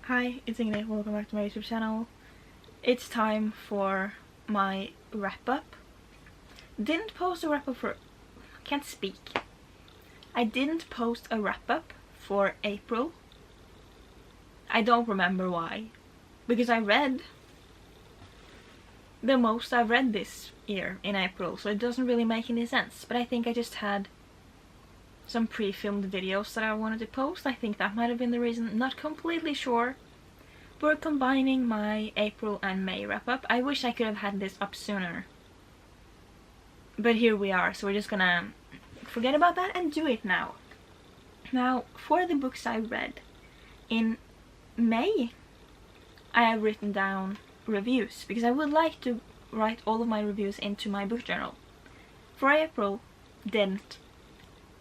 Hi, it's Ingrid, welcome back to my YouTube channel. It's time for my wrap-up. Didn't post a wrap-up for... can't speak. I didn't post a wrap-up for April. I don't remember why. Because I read the most I've read this year in April, so it doesn't really make any sense. But I think I just had some pre-filmed videos that I wanted to post. I think that might have been the reason, not completely sure. We're combining my April and May wrap-up. I wish I could have had this up sooner. But here we are, so we're just gonna forget about that and do it now. Now, for the books I read in May, I have written down reviews, because I would like to write all of my reviews into my book journal. For April, didn't.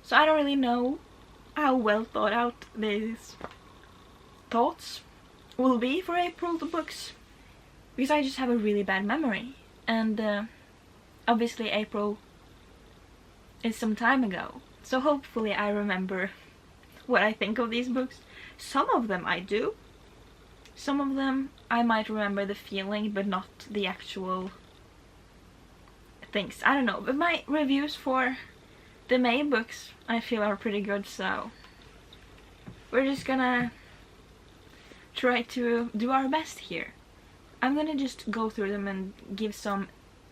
So I don't really know how well thought out these thoughts will be for April, the books, because I just have a really bad memory, and obviously April is some time ago, so hopefully I remember what I think of these books. Some of them I do, some of them I might remember the feeling but not the actual things. I don't know, but my reviews for the May books I feel are pretty good, so we're just gonna try to do our best here. I'm gonna just go through them and give some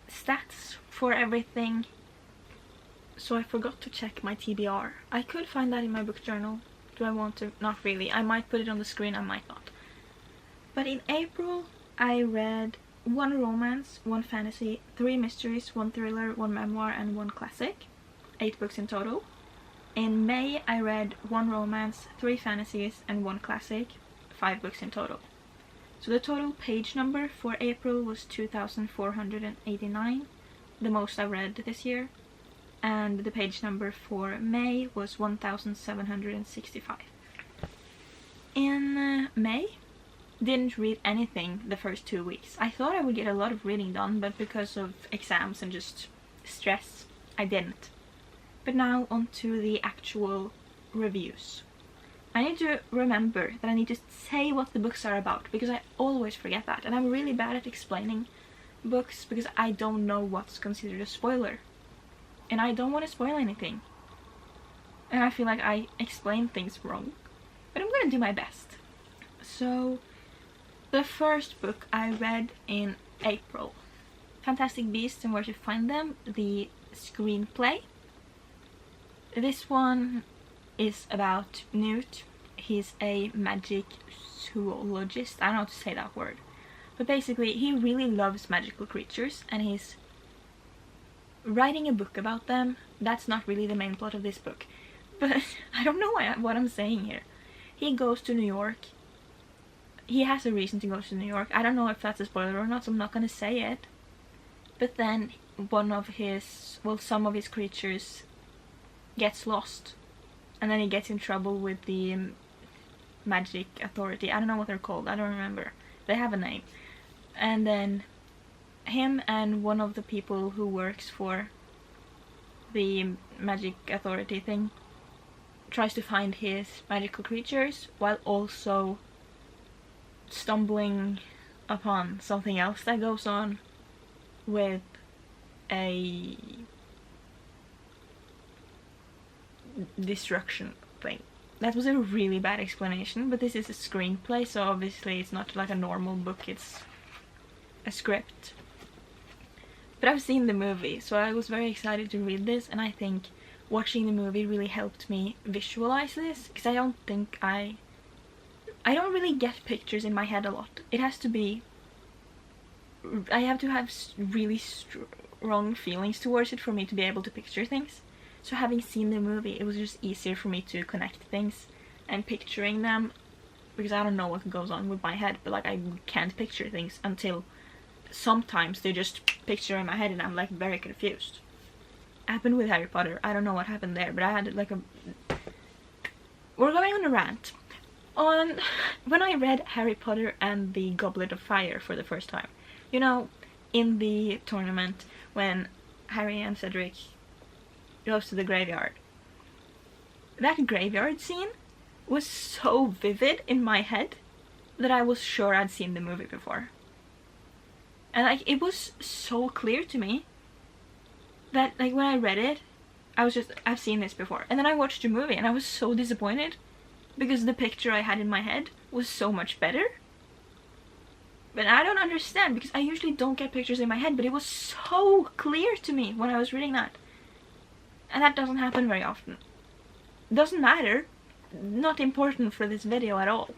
stats for everything. So I forgot to check my TBR. I could find that in my book journal. Do I want to? Not really. I might put it on the screen, I might not. But in April I read 1 romance, 1 fantasy, 3 mysteries, 1 thriller, 1 memoir and 1 classic. 8 books in total. In May I read 1 romance, 3 fantasies and 1 classic. 5 books in total. So the total page number for April was 2,489, the most I've read this year, and the page number for May was 1,765. In May, didn't read anything the first 2 weeks. I thought I would get a lot of reading done, but because of exams and just stress, I didn't. But now on to the actual reviews. I need to remember that I need to say what the books are about, because I always forget that, and I'm really bad at explaining books because I don't know what's considered a spoiler, and I don't want to spoil anything, and I feel like I explain things wrong, but I'm gonna do my best. So the first book I read in April, Fantastic Beasts and Where to Find Them, the screenplay. This one is about Newt. He's a magic zoologist. I don't know how to say that word. But basically, he really loves magical creatures and he's writing a book about them. That's not really the main plot of this book. But I don't know what I'm saying here. He goes to New York. He has a reason to go to New York. I don't know if that's a spoiler or not, so I'm not gonna say it. But then some of his creatures gets lost. And then he gets in trouble with the magic authority. I don't know what they're called. I don't remember. They have a name. And then him and one of the people who works for the magic authority thing tries to find his magical creatures while also stumbling upon something else that goes on with a destruction thing. That was a really bad explanation, but this is a screenplay, so obviously it's not like a normal book, it's a script. But I've seen the movie, so I was very excited to read this, and I think watching the movie really helped me visualize this, because I don't really get pictures in my head a lot. It has to be... I have to have really strong feelings towards it for me to be able to picture things. So having seen the movie, it was just easier for me to connect things and picturing them, because I don't know what goes on with my head, but like I can't picture things until sometimes they just picture in my head and I'm like very confused. Happened with Harry Potter. I don't know what happened there, but I had like a... We're going on a rant. When I read Harry Potter and the Goblet of Fire for the first time, you know, in the tournament when Harry and Cedric goes to the graveyard. That graveyard scene was so vivid in my head that I was sure I'd seen the movie before. And like, it was so clear to me that like when I read it, I was just, I've seen this before. And then I watched the movie and I was so disappointed because the picture I had in my head was so much better. But I don't understand, because I usually don't get pictures in my head, but it was so clear to me when I was reading that. And that doesn't happen very often. Doesn't matter. Not important for this video at all.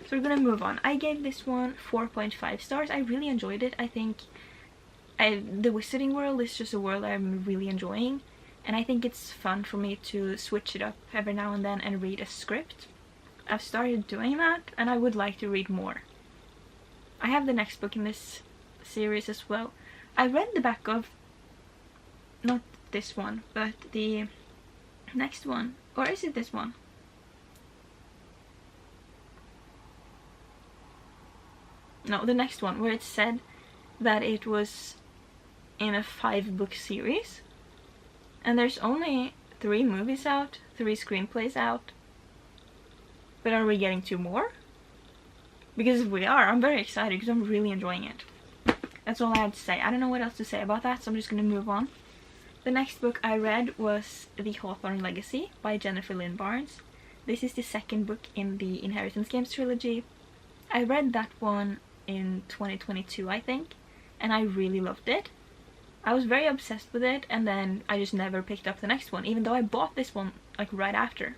So we're gonna move on. I gave this one 4.5 stars. I really enjoyed it. I think the Wizarding World is just a world I'm really enjoying. And I think it's fun for me to switch it up every now and then and read a script. I've started doing that, and I would like to read more. I have the next book in this series as well. I read the back of, not this one, but the next one. Or is it this one? No, the next one, where it said that it was in a 5-book series. And there's only 3 movies out, 3 screenplays out. But are we getting 2 more? Because if we are, I'm very excited because I'm really enjoying it. That's all I had to say. I don't know what else to say about that, so I'm just going to move on. The next book I read was The Hawthorne Legacy by Jennifer Lynn Barnes. This is the 2nd book in the Inheritance Games trilogy. I read that one in 2022, I think, and I really loved it. I was very obsessed with it, and then I just never picked up the next one, even though I bought this one like right after.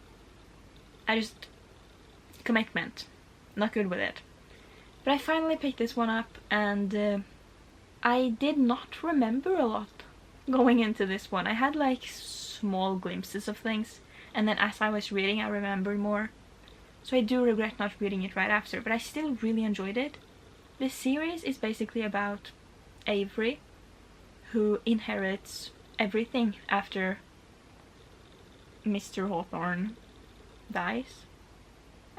Commitment. Not good with it. But I finally picked this one up, and I did not remember a lot going into this one. I had like small glimpses of things, and then as I was reading I remembered more. So I do regret not reading it right after, but I still really enjoyed it. This series is basically about Avery, who inherits everything after Mr. Hawthorne dies.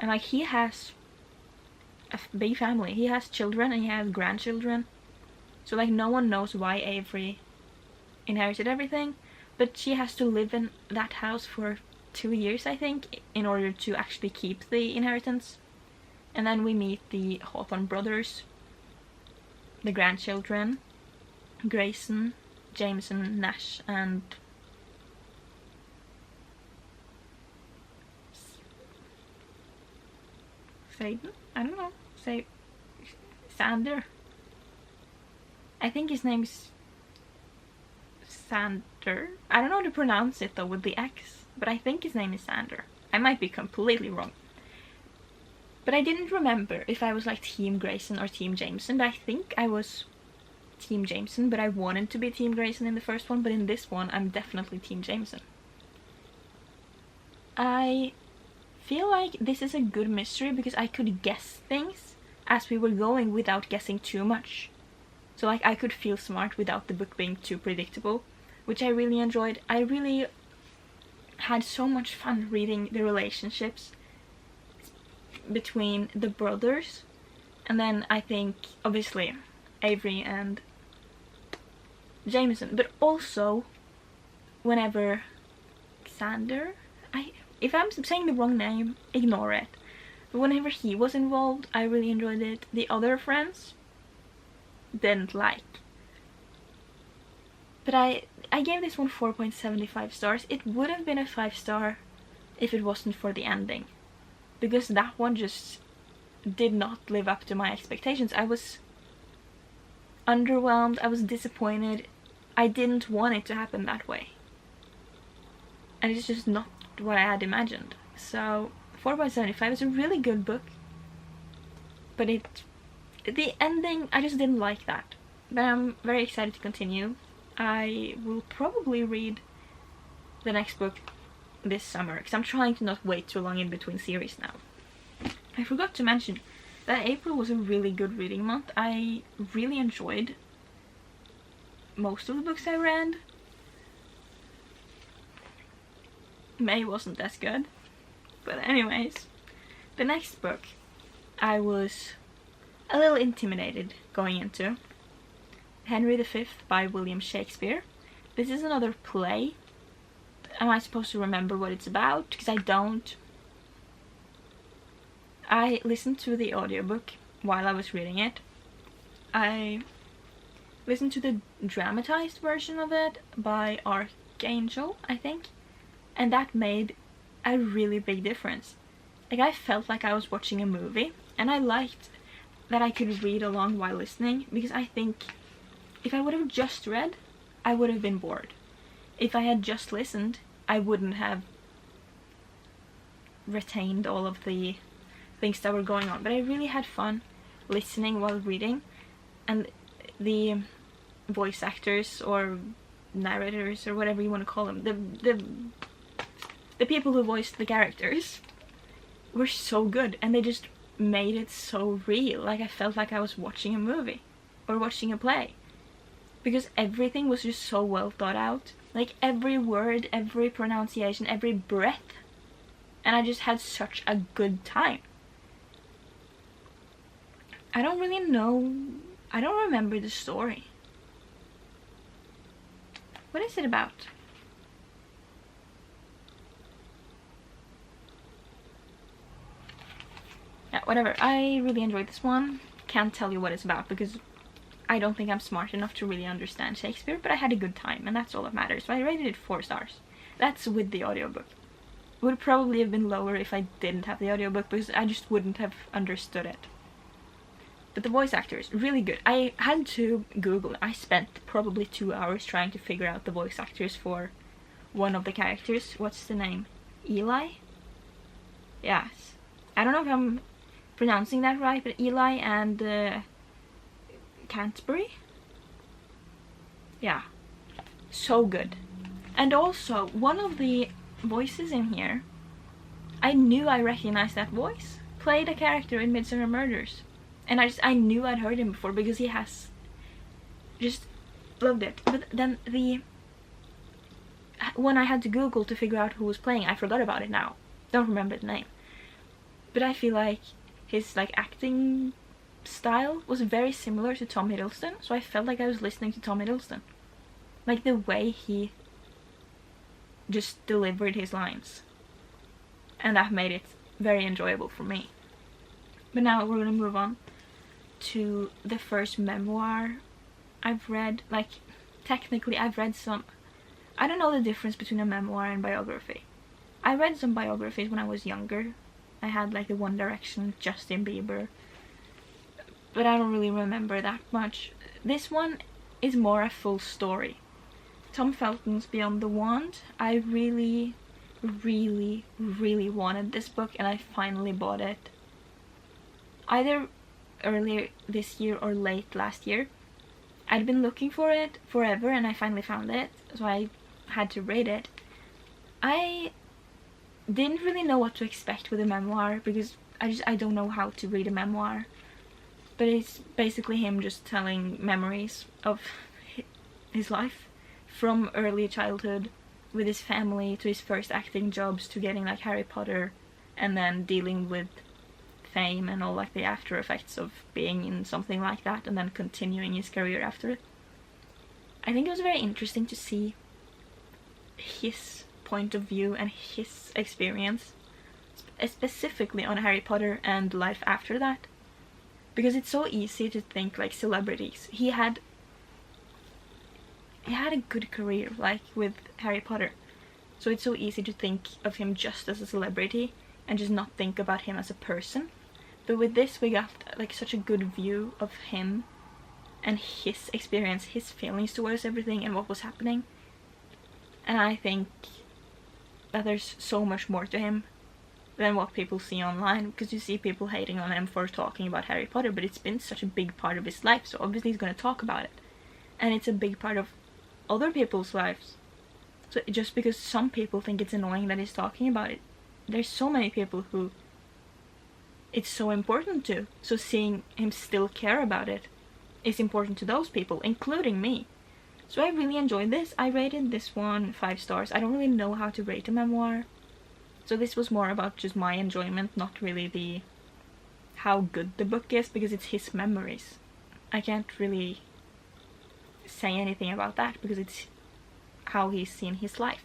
And like, he has a big family. He has children and he has grandchildren. So like, no one knows why Avery inherited everything, but she has to live in that house for 2 years, I think, in order to actually keep the inheritance. And then we meet the Hawthorne brothers, the grandchildren, Grayson, Jameson, Nash, and Faden? I don't know. Say Sander. I think his name's Sander. I don't know how to pronounce it though with the X, but I think his name is Sander. I might be completely wrong. But I didn't remember if I was like Team Grayson or Team Jameson, but I think I was Team Jameson, but I wanted to be Team Grayson in the first one, but in this one I'm definitely Team Jameson. I feel like this is a good mystery because I could guess things as we were going without guessing too much. So like, I could feel smart without the book being too predictable, which I really enjoyed. I really had so much fun reading the relationships between the brothers, and then I think obviously Avery and Jameson, but also whenever Sander, if I'm saying the wrong name, ignore it. But whenever he was involved, I really enjoyed it. The other friends didn't like. But I gave this one 4.75 stars. It would have been a 5-star if it wasn't for the ending, because that one just did not live up to my expectations. I was underwhelmed, I was disappointed. I didn't want it to happen that way. And it's just not what I had imagined. So 4.75 is a really good book, but the ending, I just didn't like that. But I'm very excited to continue. I will probably read the next book this summer, because I'm trying to not wait too long in between series now. I forgot to mention that April was a really good reading month. I really enjoyed most of the books I read. May wasn't as good. But anyways, the next book I was a little intimidated going into. Henry V by William Shakespeare. This is another play. Am I supposed to remember what it's about? Because I don't. I listened to the audiobook while I was reading it. I listened to the dramatized version of it by Archangel, I think, and that made a really big difference. Like, I felt like I was watching a movie, and I liked that I could read along while listening, because I think if I would have just read, I would have been bored. If I had just listened, I wouldn't have retained all of the things that were going on. But I really had fun listening while reading, and the voice actors or narrators or whatever you want to call them, the people who voiced the characters were so good, and they just made it so real. Like, I felt like I was watching a movie or watching a play, because everything was just so well thought out. Like, every word, every pronunciation, every breath, and I just had such a good time. I don't really know, I don't remember the story. What is it about? Yeah, whatever. I really enjoyed this one. Can't tell you what it's about because I don't think I'm smart enough to really understand Shakespeare, but I had a good time, and that's all that matters. So I rated it 4 stars. That's with the audiobook. It would probably have been lower if I didn't have the audiobook, because I just wouldn't have understood it. But the voice actors, really good. I had to Google. I spent probably 2 hours trying to figure out the voice actors for one of the characters. What's the name? Eli? Yes. I don't know if I'm pronouncing that right, but Eli and Canterbury? Yeah. So good. And also, one of the voices in here, I knew I recognized that voice. Played a character in Midsummer Murders. And I knew I'd heard him before because he has just loved it. But then when I had to Google to figure out who was playing, I forgot about it now. Don't remember the name. But I feel like his acting style was very similar to Tom Hiddleston, so I felt like I was listening to Tom Hiddleston. Like, the way he just delivered his lines. And that made it very enjoyable for me. But now we're gonna move on to the first memoir I've read. Like, technically I've read some... I don't know the difference between a memoir and biography. I read some biographies when I was younger. I had like the One Direction, Justin Bieber, but I don't really remember that much. This one is more a full story. Tom Felton's Beyond the Wand. I really, really, really wanted this book, and I finally bought it. Either earlier this year or late last year. I'd been looking for it forever, and I finally found it, so I had to read it. I didn't really know what to expect with a memoir, because I don't know how to read a memoir. But it's basically him just telling memories of his life, from early childhood with his family to his first acting jobs to getting like Harry Potter, and then dealing with fame and all like the after effects of being in something like that, and then continuing his career after it. I think it was very interesting to see his point of view and his experience, specifically on Harry Potter and life after that, because it's so easy to think like celebrities. He had a good career, like with Harry Potter, so it's so easy to think of him just as a celebrity and just not think about him as a person. But with this, we got like such a good view of him and his experience, his feelings towards everything and what was happening. And I think that there's so much more to him than what people see online, because you see people hating on him for talking about Harry Potter, but it's been such a big part of his life, so obviously he's going to talk about it. And it's a big part of other people's lives. So just because some people think it's annoying that he's talking about it, there's so many people who it's so important to. So seeing him still care about it is important to those people, including me. So I really enjoyed this. I rated this one 5 stars. I don't really know how to rate a memoir, so this was more about just my enjoyment, not really the how good the book is, because it's his memories. I can't really say anything about that because it's how he's seen his life.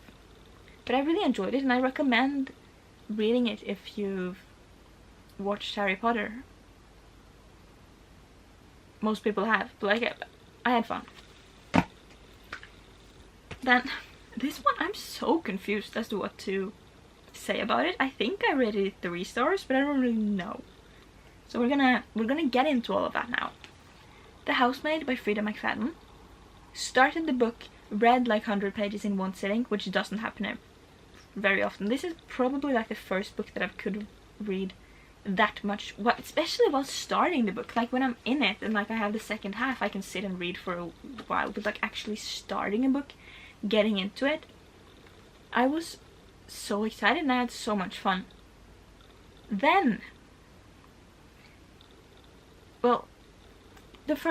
But I really enjoyed it, and I recommend reading it if you've watched Harry Potter. Most people have, but like I had fun. Then this one, I'm so confused as to what to say about it. I think I rated it 3 stars, but I don't really know. So we're gonna get into all of that now. The Housemaid by Frida McFadden. Started the book, read like 100 pages in one sitting, which doesn't happen very often. This is probably like the first book that I could read that much, especially while starting the book. Like when I'm in it and like I have the second half, I can sit and read for a while, but like actually starting a book, getting into it, I was so excited and I had so much fun. Then, well, it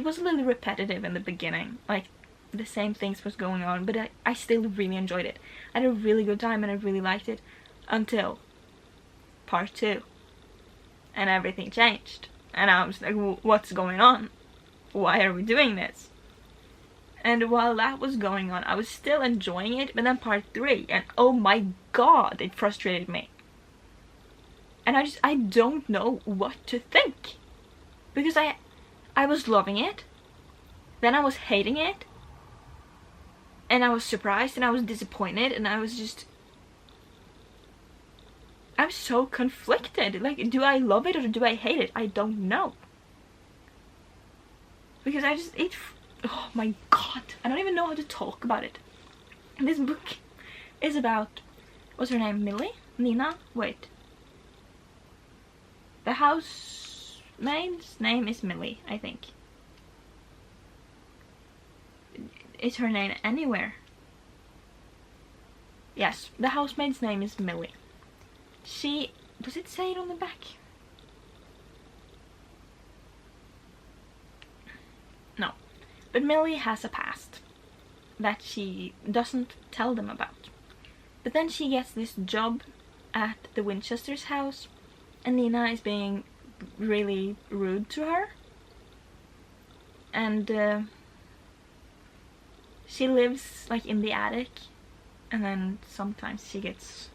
was a little repetitive in the beginning, like the same things was going on, but I still really enjoyed it. I had a really good time and I really liked it until part 2, and everything changed and I was like, what's going on? Why are we doing this? And while that was going on, I was still enjoying it, but then part 3, and oh my god, it frustrated me. And I don't know what to think. Because I was loving it, then I was hating it, and I was surprised, and I was disappointed, and I was so conflicted. Like, do I love it or do I hate it? I don't know. Because oh my god, I don't even know how to talk about it. This book is about, what's her name, Millie? Nina? Wait. The housemaid's name is Millie, I think. Is her name anywhere? Yes, the housemaid's name is Millie. Does it say it on the back? No. But Millie has a past that she doesn't tell them about. But then she gets this job at the Winchester's house, and Nina is being really rude to her. And she lives like in the attic, and then sometimes she gets...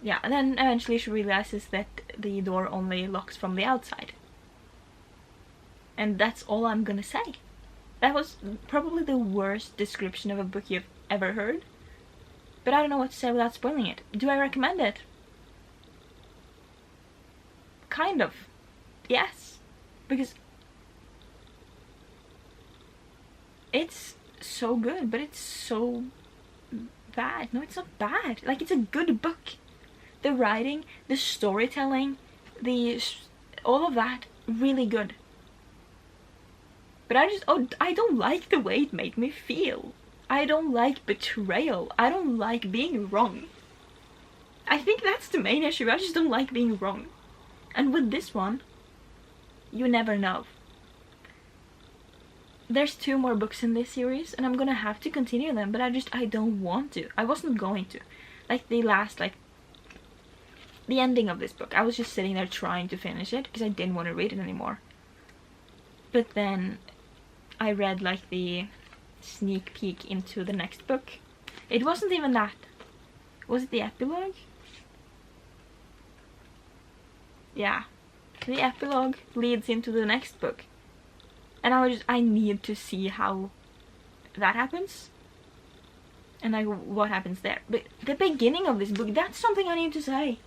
Yeah, and then eventually she realizes that the door only locks from the outside. And that's all I'm gonna say. That was probably the worst description of a book you've ever heard. But I don't know what to say without spoiling it. Do I recommend it? Kind of. Yes. Because it's so good, but it's so bad. No, it's not bad. Like, it's a good book. The writing, the storytelling, all of that, really good. But I don't like the way it made me feel. I don't like betrayal. I don't like being wrong. I think that's the main issue. I just don't like being wrong. And with this one, you never know. There's 2 more books in this series, and I'm gonna have to continue them, but I don't want to. I wasn't going to. Like the ending of this book, I was just sitting there trying to finish it because I didn't want to read it anymore. But then I read like the sneak peek into the next book. It wasn't even that. Was it the epilogue? Yeah. The epilogue leads into the next book. And I need to see how that happens. And like what happens there. But the beginning of this book, that's something I need to say.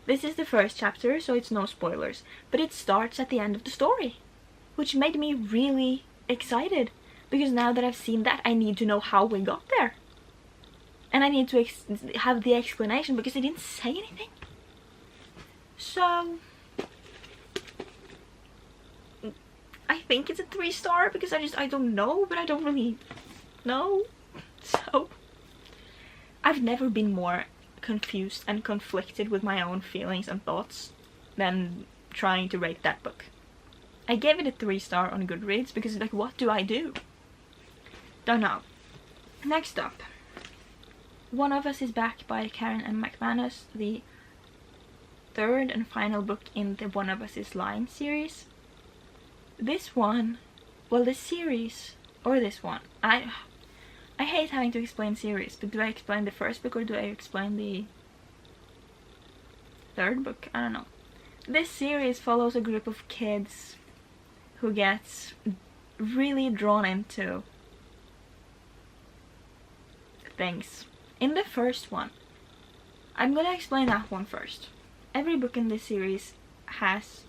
This is the first chapter, so it's no spoilers. But it starts at the end of the story, which made me really excited. Because now that I've seen that, I need to know how we got there. And I need to have the explanation, because it didn't say anything. So I think it's a 3-star, because I don't know, but I don't really know. So I've never been more confused and conflicted with my own feelings and thoughts than trying to rate that book. I gave it a 3-star on Goodreads because like, what do I do? Don't know. Next up, One of Us is Back by Karen M. McManus, the 3rd and final book in the One of Us is Lying series. This one, well, this series, or this one, I hate having to explain series, but do I explain the first book or do I explain the third book, I don't know. This series follows a group of kids who gets really drawn into things. In the first one, I'm gonna explain that one first. Every book in this series has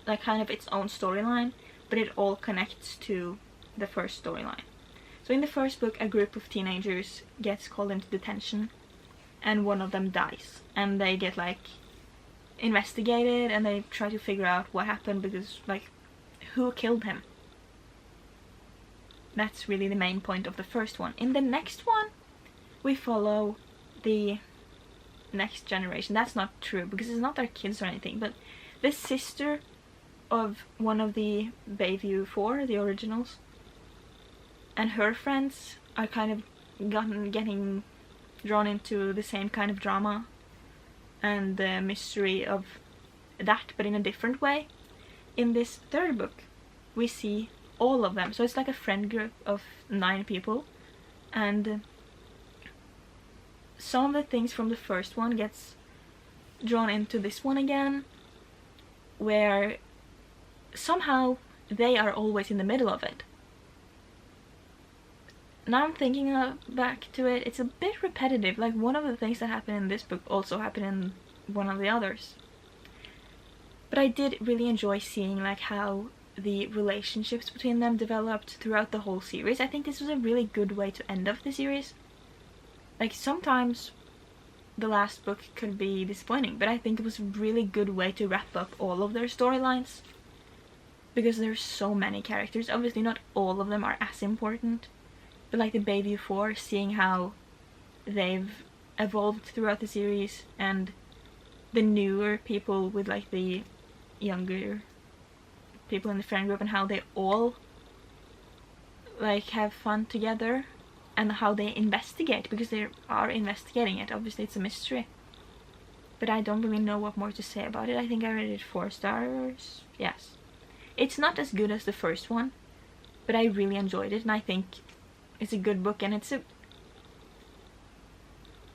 like kind of its own storyline, but it all connects to the first storyline. So in the first book, a group of teenagers gets called into detention and one of them dies, and they get like investigated and they try to figure out what happened, because like who killed him. That's really the main point of the first one. In the next one, we follow the next generation. That's not true because it's not their kids or anything, but the sister of one of the Bayview 4, the originals, and her friends are kind of getting drawn into the same kind of drama and the mystery of that, but in a different way. In this third book, we see all of them. So it's like a friend group of 9 people, and some of the things from the first one gets drawn into this one again, where somehow they are always in the middle of it. Now I'm thinking back to it, it's a bit repetitive. Like one of the things that happened in this book also happened in one of the others. But I did really enjoy seeing like how the relationships between them developed throughout the whole series. I think this was a really good way to end off the series. Like sometimes the last book could be disappointing, but I think it was a really good way to wrap up all of their storylines, because there's so many characters. Obviously not all of them are as important, but like the Bayview 4, seeing how they've evolved throughout the series, and the newer people with like the younger people in the friend group, and how they all like have fun together, and how they investigate, because they are investigating it. Obviously it's a mystery, but I don't really know what more to say about it. I think I rated it 4 stars. Yes, it's not as good as the first one, but I really enjoyed it, and I think it's a good book. And it's a...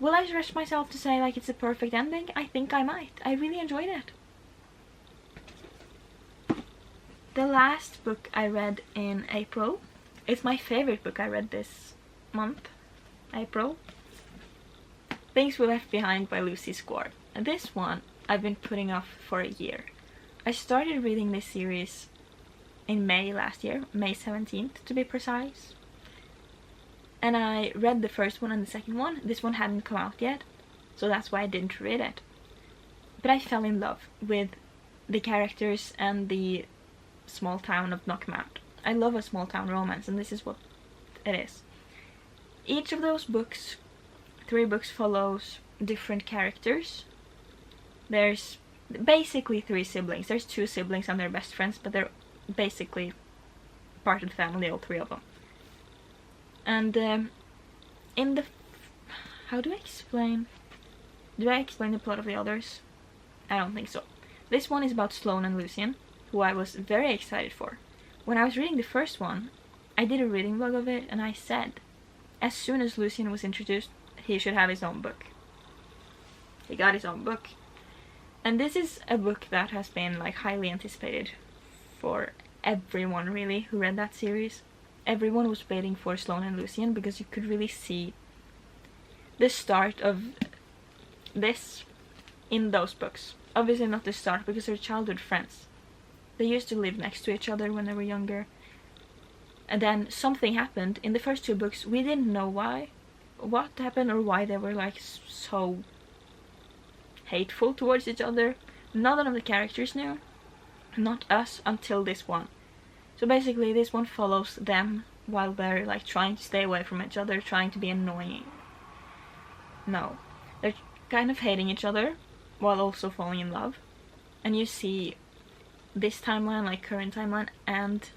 Will I stretch myself to say like it's a perfect ending? I think I might. I really enjoyed it. The last book I read in April, it's my favorite book I read this month, April. Things We Left Behind by Lucy Squard. And this one I've been putting off for a year. I started reading this series in May last year, May 17th to be precise. And I read the first one and the second one. This one hadn't come out yet, so that's why I didn't read it. But I fell in love with the characters and the small town of Knockmount. I love a small town romance, and this is what it is. Each of those books, 3 books, follows different characters. There's basically 3 siblings. There's 2 siblings and they're best friends, but they're basically part of the family, all 3 of them. And in the... how do I explain? Do I explain the plot of the others? I don't think so. This one is about Sloane and Lucian, who I was very excited for. When I was reading the first one, I did a reading vlog of it, and I said, as soon as Lucian was introduced, he should have his own book. He got his own book. And this is a book that has been like highly anticipated for everyone really who read that series. Everyone was waiting for Sloane and Lucian, because you could really see the start of this in those books. Obviously not the start, because they're childhood friends. They used to live next to each other when they were younger. And then something happened. In the first 2 books, we didn't know what happened or why they were like so hateful towards each other. None of the characters knew. Not us until this one. So basically this one follows them while they're like trying to stay away from each other, trying to be annoying. No. They're kind of hating each other while also falling in love. And you see this timeline, like current timeline, and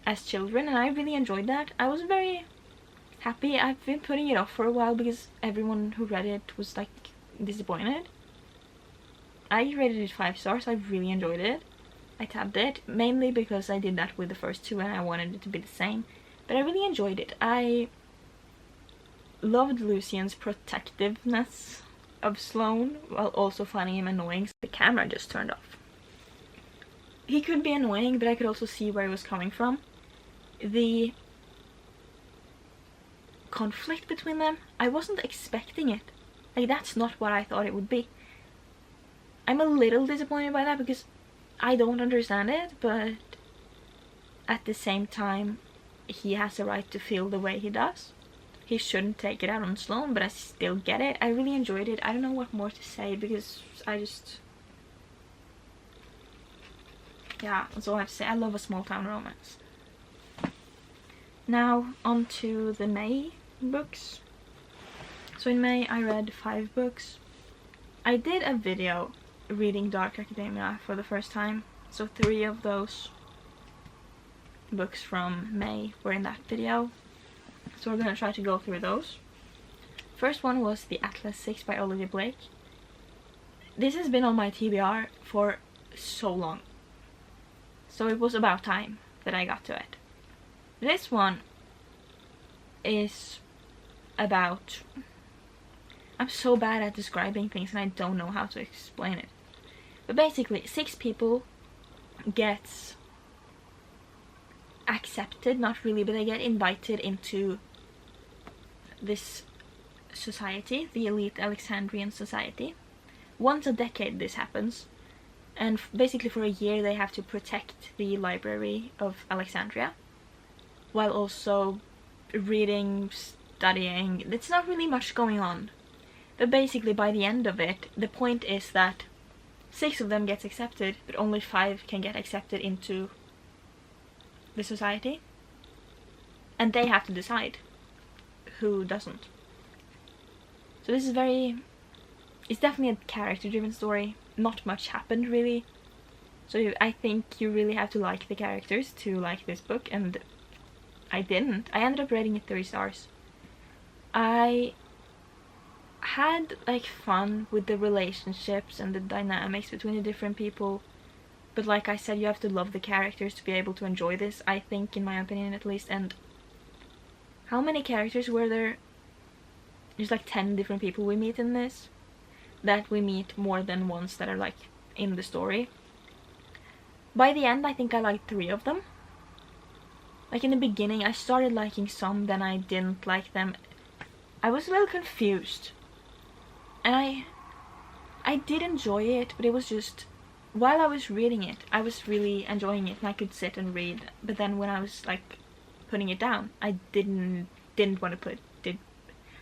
as children, and I really enjoyed that. I was very happy. I've been putting it off for a while because everyone who read it was like disappointed. I rated it 5 stars. I really enjoyed it. I tabbed it, mainly because I did that with the first 2 and I wanted it to be the same. But I really enjoyed it. I loved Lucian's protectiveness of Sloane while also finding him annoying. The camera just turned off. He could be annoying, but I could also see where he was coming from. The conflict between them, I wasn't expecting it. Like, that's not what I thought it would be. I'm a little disappointed by that because I don't understand it, but at the same time, he has a right to feel the way he does. He shouldn't take it out on Sloane, but I still get it. I really enjoyed it. I don't know what more to say because yeah, that's all I have to say. I love a small town romance. Now, on to the May books. So in May, I read 5 books. I did a video reading Dark Academia for the first time. So 3 of those books from May were in that video. So we're gonna try to go through those. First one was The Atlas 6 by Olivia Blake. This has been on my TBR for so long. So it was about time that I got to it. This one is about... I'm so bad at describing things and I don't know how to explain it. But basically, 6 people gets accepted, not really, but they get invited into this society, the elite Alexandrian society. Once a decade this happens. And basically for a year they have to protect the library of Alexandria. While also reading, studying. It's not really much going on. But basically by the end of it, the point is that 6 of them gets accepted, but only 5 can get accepted into the society. And they have to decide who doesn't. So this is it's definitely a character-driven story. Not much happened, really. So I think you really have to like the characters to like this book, and I didn't. I ended up rating it 3 stars. I had like fun with the relationships and the dynamics between the different people, but like I said, you have to love the characters to be able to enjoy this, I think, in my opinion at least. And how many characters were there? There's like 10 different people we meet in this, that we meet more than once that are like in the story. By the end I think I liked 3 of them. Like in the beginning I started liking some, then I didn't like them. I was a little confused. And I did enjoy it, but it was just, while I was reading it, I was really enjoying it and I could sit and read. But then when I was like putting it down, I didn't want to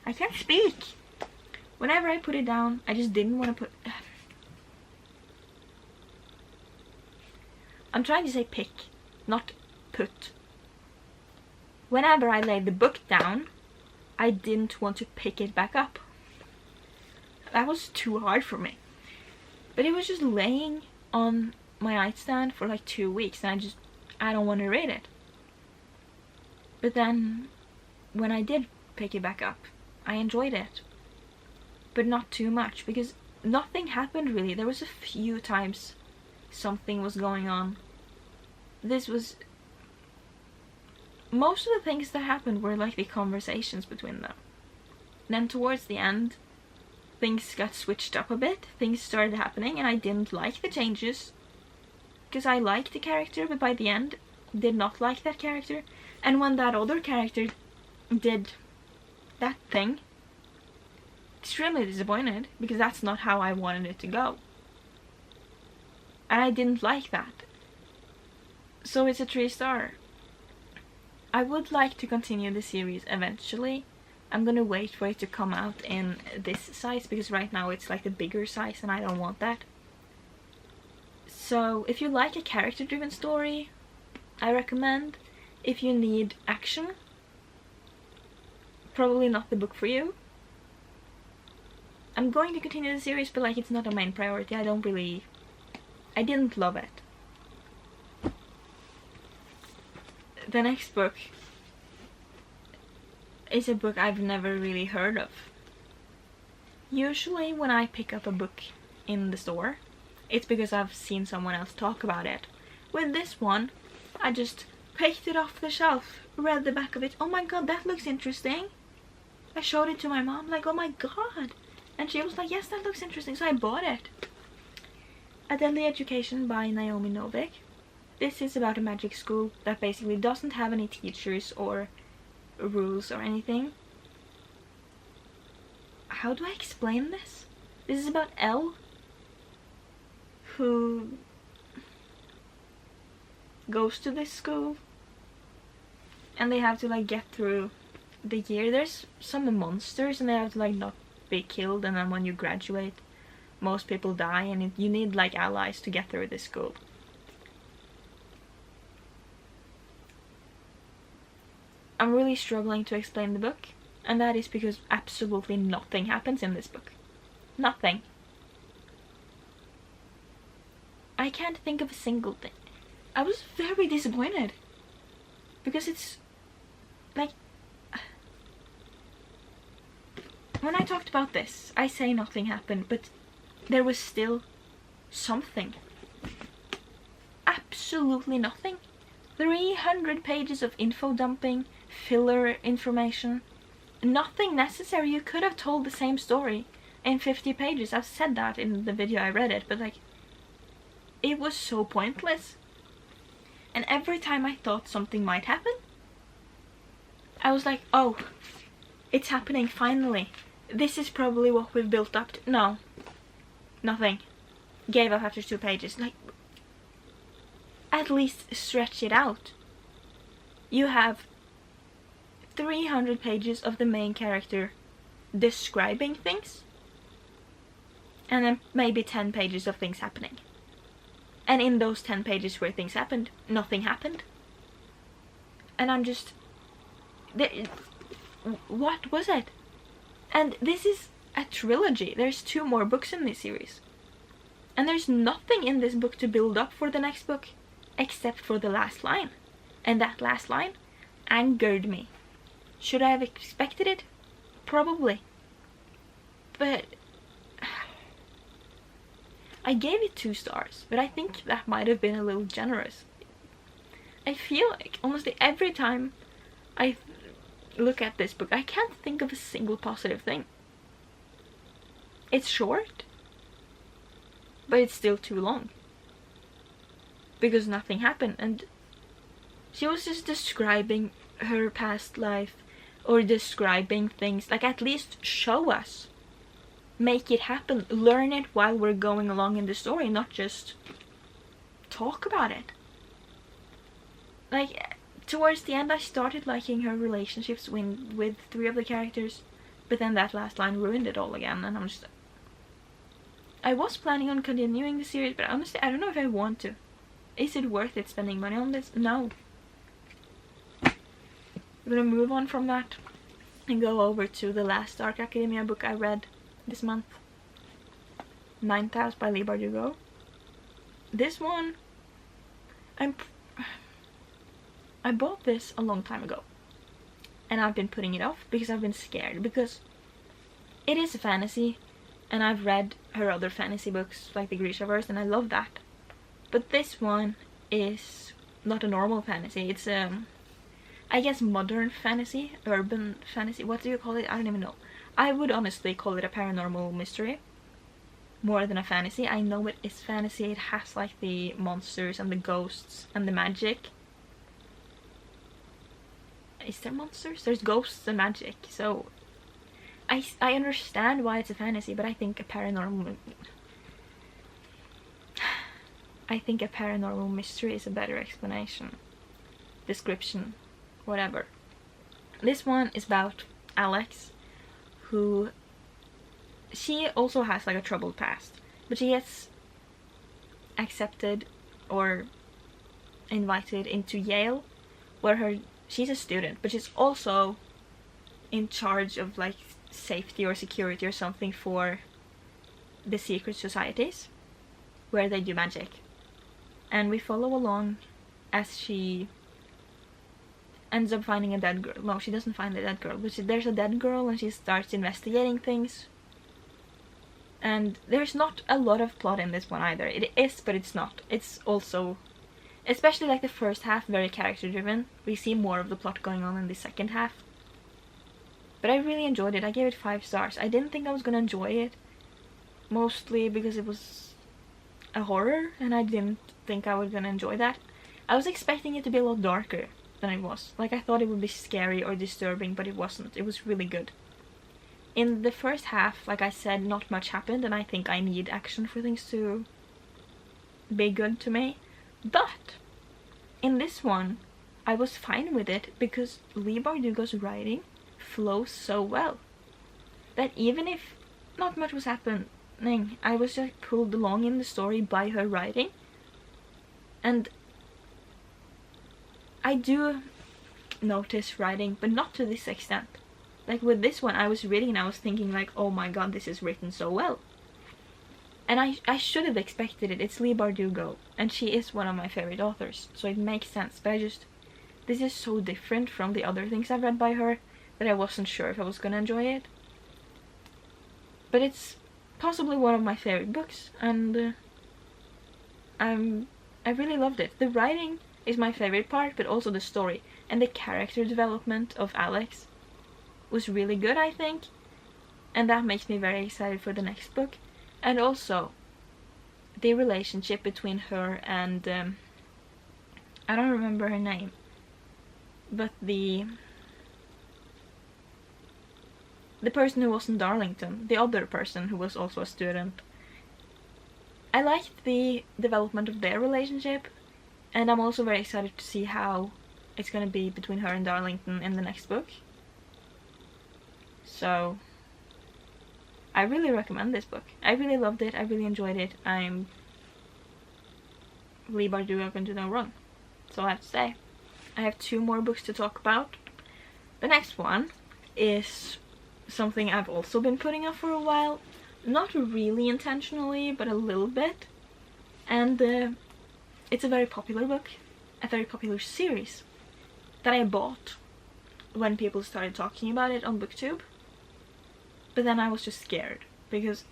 I can't speak! Whenever I put it down, I just didn't want to put... I'm trying to say pick, not put. Whenever I laid the book down, I didn't want to pick it back up. That was too hard for me. But it was just laying on my nightstand for like 2 weeks and I don't want to read it. But then, when I did pick it back up, I enjoyed it. But not too much, because nothing happened really. There was a few times something was going on. This was... Most of the things that happened were like the conversations between them. Then towards the end, things got switched up a bit. Things started happening and I didn't like the changes. Because I liked the character, but by the end, did not like that character. And when that other character did that thing, extremely disappointed, because that's not how I wanted it to go. And I didn't like that. So it's a 3 star. I would like to continue the series eventually. I'm gonna wait for it to come out in this size, because right now it's like the bigger size and I don't want that. So if you like a character-driven story, I recommend. If you need action, probably not the book for you. I'm going to continue the series, but like it's not a main priority. I didn't love it. The next book is a book I've never really heard of. Usually when I pick up a book in the store, it's because I've seen someone else talk about it. With this one, I just picked it off the shelf, read the back of it. Oh my god, that looks interesting. I showed it to my mom, like, oh my god, And she was like, yes, that looks interesting, so I bought it. A Deadly Education by Naomi Novik. This is about a magic school that basically doesn't have any teachers or rules or anything. How do I explain this? This is about Elle, who goes to this school, and they have to like get through the year. There's some monsters and they have to like not be killed, and then when you graduate most people die, and you need like allies to get through this school. I'm really struggling to explain the book, and that is because absolutely nothing happens in this book. Nothing. I can't think of a single thing. I was very disappointed, because it's like, when I talked about this, I say nothing happened, but there was still something. Absolutely nothing. 300 pages of info dumping, filler information. Nothing necessary. You could have told the same story in 50 pages. I've said that in the video I read it, but like, it was so pointless. And every time I thought something might happen, I was like, oh, it's happening finally. This is probably what we've built up to. No. Nothing. Gave up after 2 pages. Like, at least stretch it out. You have 300 pages of the main character describing things, and then maybe 10 pages of things happening. And in those 10 pages where things happened, nothing happened. And I'm just... what was it? And this is a trilogy. There's 2 more books in this series. And there's nothing in this book to build up for the next book, except for the last line. And that last line angered me. Should I have expected it? Probably. But I gave it 2 stars, but I think that might have been a little generous. I feel like almost every time I look at this book, I can't think of a single positive thing. It's short, but it's still too long, because nothing happened, and she was just describing her past life, or describing things. Like, at least show us. Make it happen. Learn it while we're going along in the story, not just talk about it. Like, towards the end I started liking her relationships with 3 of the characters, but then that last line ruined it all again, and I'm just... I was planning on continuing the series, but honestly I don't know if I want to. Is it worth it spending money on this? No. I'm gonna move on from that and go over to the last Dark Academia book I read this month. Ninth House by Leigh Bardugo. This one, I bought this a long time ago, and I've been putting it off because I've been scared, because it is a fantasy, and I've read her other fantasy books like the Grishaverse, and I love that. But this one is not a normal fantasy. It's I guess modern fantasy, urban fantasy, what do you call it? I don't even know. I would honestly call it a paranormal mystery more than a fantasy. I know it is fantasy. It has like the monsters and the ghosts and the magic. Is there monsters? There's ghosts and magic. So I understand why it's a fantasy, but I think a paranormal mystery is a better explanation, description, whatever. This one is about Alex, who, she also has like a troubled past, but she gets accepted or invited into Yale, where she's a student, but she's also in charge of like safety or security or something for the secret societies where they do magic. And we follow along as she ends up finding a dead girl. No, she doesn't find a dead girl, but there's a dead girl, and she starts investigating things. And there's not a lot of plot in this one either. It is, but it's not. It's also, especially like the first half, very character driven. We see more of the plot going on in the second half. But I really enjoyed it. I gave it 5 stars. I didn't think I was gonna enjoy it, mostly because it was a horror, and I didn't think I was gonna enjoy that. I was expecting it to be a lot darker than it was. Like, I thought it would be scary or disturbing, but it wasn't. It was really good. In the first half, like I said, not much happened, and I think I need action for things to be good to me. But in this one, I was fine with it because Leigh Bardugo's writing flows so well that even if not much was happening, I was just pulled along in the story by her writing. And I do notice writing, but not to this extent. Like with this one, I was reading and I was thinking like, oh my god, this is written so well. And I should have expected it. It's Leigh Bardugo, and she is one of my favorite authors, so it makes sense. But this is so different from the other things I've read by her that I wasn't sure if I was gonna enjoy it. But it's possibly one of my favorite books, and I really loved it. The writing is my favorite part, but also the story and the character development of Alex was really good, I think, and that makes me very excited for the next book. And also the relationship between her and I don't remember her name, but the person who was in Darlington, the other person who was also a student. I liked the development of their relationship, and I'm also very excited to see how it's gonna be between her and Darlington in the next book. So I really recommend this book. I really loved it. I really enjoyed it. Leigh Bardugo can do no wrong. That's all I have to say. I have 2 more books to talk about. The next one is something I've also been putting off for a while. Not really intentionally, but a little bit. And it's a very popular book. A very popular series that I bought when people started talking about it on BookTube. But then I was just scared, because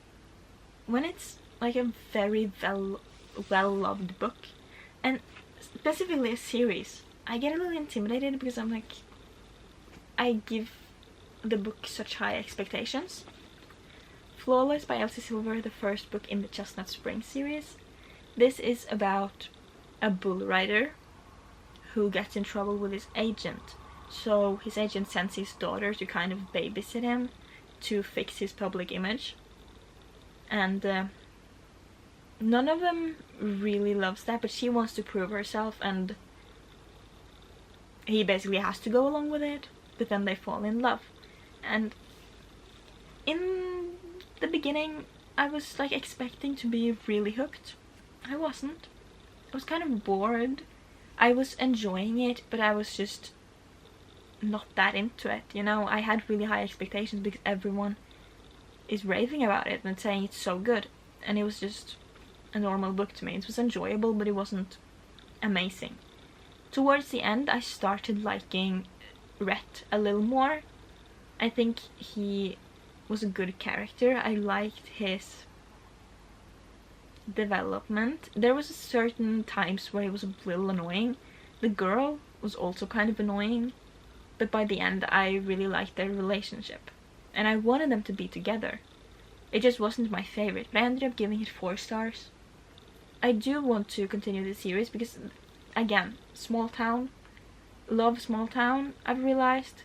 when it's like a very well-loved book, and specifically a series, I get a little intimidated because I'm like, I give the book such high expectations. Flawless by Elsie Silver, the first book in the Chestnut Spring series. This is about a bull rider who gets in trouble with his agent. So his agent sends his daughter to kind of babysit him to fix his public image, and none of them really loves that, but she wants to prove herself, and he basically has to go along with it, but then they fall in love. And in the beginning I was like expecting to be really hooked. I wasn't. I was kind of bored. I was enjoying it, but I was just not that into it, you know. I had really high expectations because everyone is raving about it and saying it's so good, and it was just a normal book to me. It was enjoyable, but it wasn't amazing. Towards the end I started liking Rhett a little more. I think he was a good character. I liked his development. There was certain times where he was a little annoying. The girl was also kind of annoying, but by the end I really liked their relationship, and I wanted them to be together. It just wasn't my favorite, but I ended up giving it 4 stars. I do want to continue the series because, again, small town, love small town, I've realized,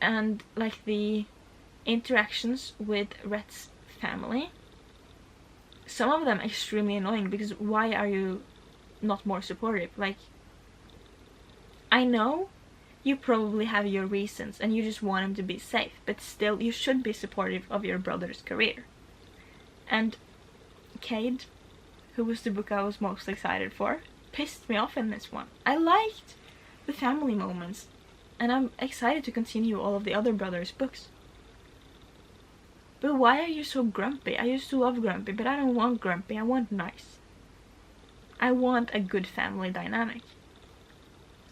and like the interactions with Rhett's family, some of them extremely annoying, because why are you not more supportive? Like, I know you probably have your reasons and you just want him to be safe, but still you should be supportive of your brother's career. And Cade, who was the book I was most excited for, pissed me off in this one. I liked the family moments, and I'm excited to continue all of the other brothers' books. But why are you so grumpy? I used to love grumpy, but I don't want grumpy. I want nice. I want a good family dynamic.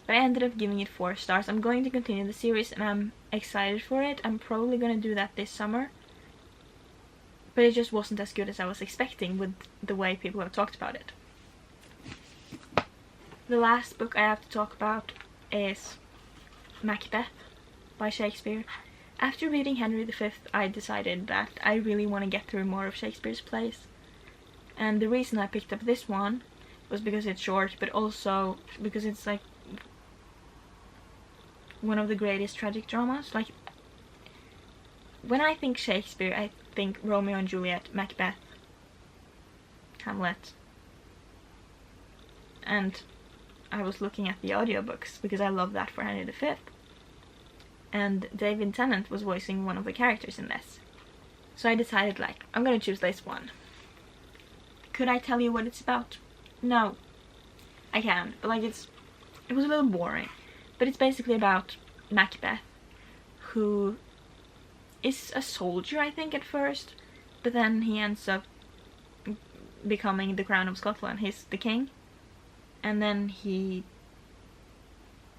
But I ended up giving it 4 stars. I'm going to continue the series and I'm excited for it. I'm probably going to do that this summer. But it just wasn't as good as I was expecting with the way people have talked about it. The last book I have to talk about is Macbeth by Shakespeare. After reading Henry V, I decided that I really want to get through more of Shakespeare's plays. And the reason I picked up this one was because it's short, but also because it's like one of the greatest tragic dramas. Like, when I think Shakespeare, I think Romeo and Juliet, Macbeth, Hamlet. And I was looking at the audiobooks because I love that for Henry V. And David Tennant was voicing one of the characters in this. So I decided, like, I'm gonna choose this one. Could I tell you what it's about? No. I can, but like it was a little boring. But it's basically about Macbeth, who is a soldier, I think, at first, but then he ends up becoming the Crown of Scotland. He's the king, and then he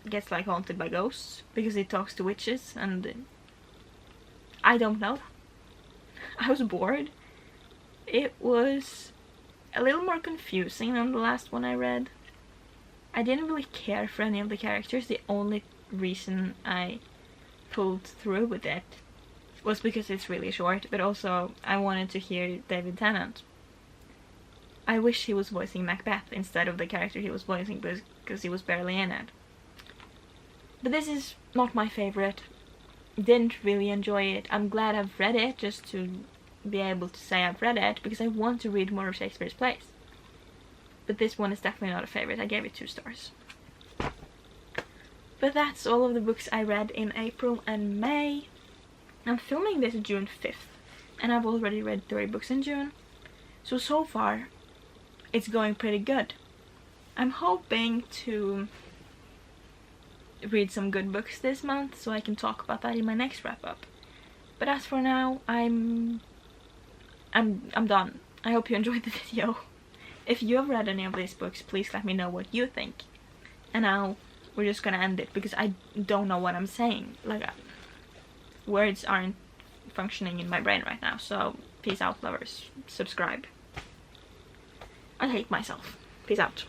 gets like haunted by ghosts because he talks to witches, and I don't know. I was bored. It was a little more confusing than the last one I read. I didn't really care for any of the characters. The only reason I pulled through with it was because it's really short, but also I wanted to hear David Tennant. I wish he was voicing Macbeth instead of the character he was voicing because he was barely in it. But this is not my favorite. Didn't really enjoy it. I'm glad I've read it just to be able to say I've read it because I want to read more of Shakespeare's plays. But this one is definitely not a favorite. I gave it 2 stars. But that's all of the books I read in April and May. I'm filming this June 5th, and I've already read 3 books in June. So far, it's going pretty good. I'm hoping to read some good books this month, so I can talk about that in my next wrap-up. But as for now, I'm done. I hope you enjoyed the video. If you have read any of these books, please let me know what you think. And now we're just gonna end it because I don't know what I'm saying. Like, words aren't functioning in my brain right now. So peace out, lovers. Subscribe. I hate myself. Peace out.